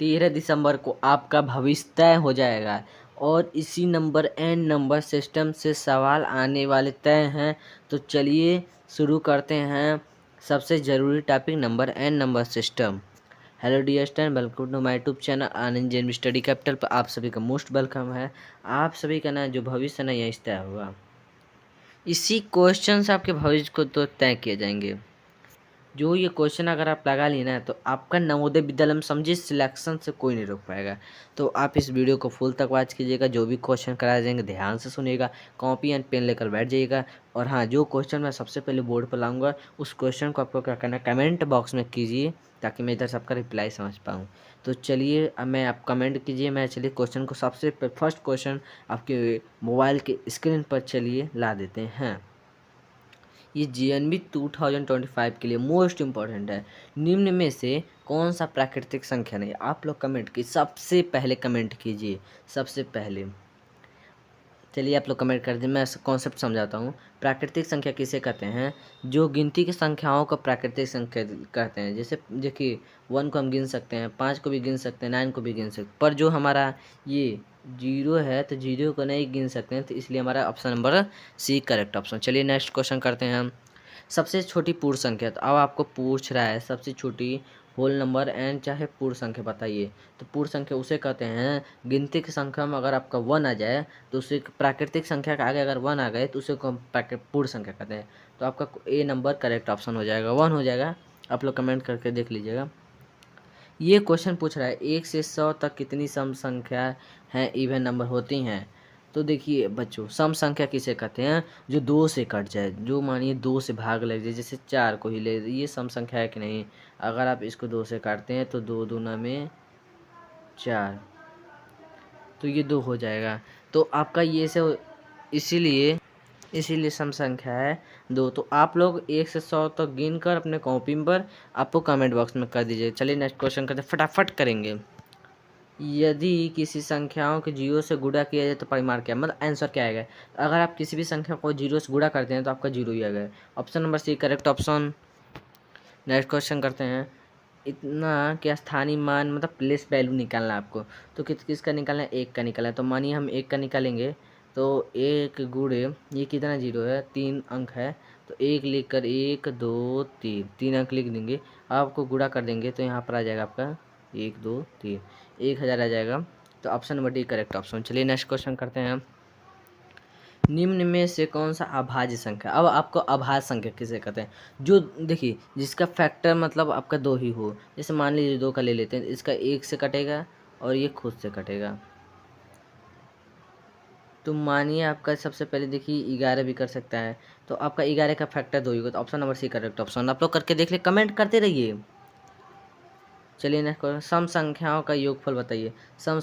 13 दिसंबर को आपका भविष्य तय हो जाएगा और इसी नंबर एन नंबर सिस्टम से सवाल आने वाले तय हैं। तो चलिए शुरू करते हैं सबसे ज़रूरी topic number N number system. Hello dear student, welcome to my YouTube channel Anand Jain study capital पर आप सभी का मोस्ट वेलकम है। आप सभी का ना जो भविष्य ना यही तय होगा, इसी क्वेश्चन से आपके भविष्य को तो तय किए जाएंगे। जो ये क्वेश्चन अगर आप लगा ली ना, तो आपका नवोदय विद्यालय में समझिए सिलेक्शन से कोई नहीं रोक पाएगा। तो आप इस वीडियो को फुल तक वॉच कीजिएगा। जो भी क्वेश्चन कराए जाएंगे ध्यान से सुनिएगा, कॉपी एंड पेन लेकर बैठ जाइएगा। और हाँ, जो क्वेश्चन मैं सबसे पहले बोर्ड पर लाऊंगा उस क्वेश्चन को आपको क्या करना है, कमेंट बॉक्स में कीजिए ताकि मैं इधर से आपका रिप्लाई समझ पाऊँ। तो चलिए अब मैं आप कमेंट कीजिए, मैं चलिए क्वेश्चन को सबसे फर्स्ट क्वेश्चन आपके मोबाइल के स्क्रीन पर चलिए ला देते हैं। ये GNV 2025 के लिए मोस्ट इम्पॉर्टेंट है। निम्न में से कौन सा प्राकृतिक संख्या नहीं? आप लोग कमेंट कीजिए, सबसे पहले कमेंट कीजिए, सबसे पहले। चलिए आप लोग कमेंट कर दीजिए, मैं कॉन्सेप्ट समझाता हूँ। प्राकृतिक संख्या किसे कहते हैं? जो गिनती की संख्याओं को प्राकृतिक संख्या कहते हैं। जैसे देखिए 1 को हम गिन सकते हैं, 5 को भी गिन सकते हैं, 9 को भी गिन सकते हैं, पर जो हमारा ये 0 है तो 0 को नहीं गिन सकते हैं, तो इसलिए हमारा option number C correct option. चलिए नेक्स्ट क्वेश्चन करते हैं हम। सबसे छोटी पूर्ण संख्या, तो अब आपको पूछ रहा है सबसे छोटी होल नंबर एंड चाहे पूर्ण संख्या बताइए। तो पूर्ण संख्या उसे कहते हैं, गिनती की संख्या में अगर आपका 1 आ जाए तो उसे प्राकृतिक संख्या के आगे अगर 1 आ गए तो उसे को हम पूर्ण संख्या कहते हैं। तो आपका ए नंबर करेक्ट ऑप्शन हो जाएगा, 1 हो जाएगा। आप लोग कमेंट करके देख लीजिएगा। ये क्वेश्चन पूछ रहा है 1 से 100 तक कितनी सम संख्या हैं इवन नंबर होती हैं? तो देखिए बच्चों, सम संख्या किसे कहते हैं? जो 2 से कट जाए, जो मानिए 2 से भाग लग जाए, जैसे 4 को ही ले, ये सम संख्या है कि नहीं? अगर आप इसको 2 से काटते हैं तो 2 दूना में 4, तो ये 2 हो जाएगा। तो आपका ये से इसीलिए सम संख्या है 2। तो आप लोग 1 से 100 तक गिन कर अपने कॉपी पर आपको कमेंट बॉक्स में कर दीजिए। चलिए नेक्स्ट क्वेश्चन करते हैं, फटाफट करेंगे। यदि किसी संख्याओं के 0 से गुणा किया जाए तो परिमाण क्या, मतलब आंसर क्या आएगा? अगर आप किसी भी संख्या को 0 से गुणा करते हैं तो आपका 0 ही आएगा। Option number C correct option. Next question करते हैं। इतना क्या स्थानीय मान मतलब प्लेस वैल्यू निकालना है आपको, तो किसका निकालना है? 1 का निकालना है। तो मानिए हम 1 का निकालेंगे, तो 1 गुणे ये कितना 0 है, 3 अंक है, तो 1 लिख कर 1 2 3 अंक लिख देंगे। आपको गुणा कर देंगे तो यहाँ पर आ जाएगा आपका 1 2 3, 1000 आ जाएगा। तो option number D correct option. चलिए नेक्स्ट क्वेश्चन करते हैं हम। निम्न में से कौन सा अभाज्य संख्या? अब आपको अभाज्य संख्या किसे कहते हैं? जो देखिए जिसका फैक्टर मतलब आपका 2 ही हो। जैसे मान लीजिए 2 का ले लेते हैं, इसका 1 से कटेगा और ये खुद से कटेगा। तो मानिए आपका सबसे पहले देखिए 11 भी कर सकता है, तो आपका 11 का फैक्टर 2 ही होगा। तो option number C correct option. आप लोग करके देख ले, कमेंट करते रहिए। चलिए नेक्स्ट क्वेश्चन, सम संख्याओं का योगफल बताइए। सम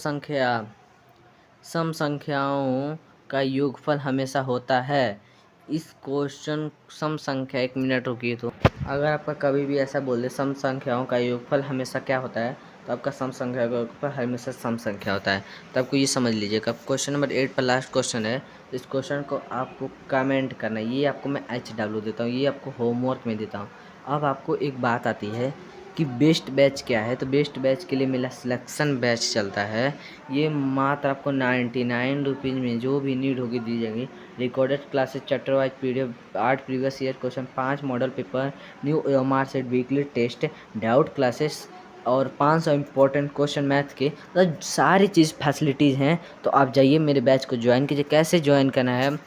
संख्याओं का योगफल हमेशा होता है। इस क्वेश्चन सम संख्या, 1 मिनट रुकिए। तो अगर आपका कभी भी ऐसा बोल दे सम संख्याओं का योगफल हमेशा क्या होता है, तो आपका सम संख्या का योगफल हमेशा सम संख्या होता है। तो आपको ये समझ लीजिएगा। क्वेश्चन नंबर 8 पर लास्ट क्वेश्चन है। इस क्वेश्चन को आपको कमेंट करना है। ये आपको मैं HW देता हूँ, ये आपको होमवर्क में देता हूँ। अब आपको एक बात आती है कि बेस्ट बैच क्या है। तो बेस्ट बैच के लिए मेरा सिलेक्शन बैच चलता है। ये मात्र आपको 99 रुपीज़ में जो भी नीड होगी दी जाएगी। Recorded classes, chapter wise PDF, 8 previous year question, 5 model paper, new OMR set, weekly test, doubt classes और 500 इंपॉर्टेंट क्वेश्चन मैथ के, तो सारी चीज़ फैसिलिटीज़ हैं। तो आप जाइए मेरे बैच को ज्वाइन कीजिए। कैसे ज्वाइन करना है,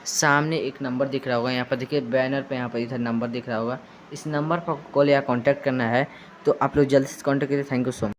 सामने एक नंबर दिख रहा होगा, यहाँ पर देखिए बैनर पे, यहाँ पर इधर नंबर दिख रहा होगा। इस नंबर पर कॉल या कांटेक्ट करना है। तो आप लोग जल्द से कांटेक्ट करिए। Thank you so much.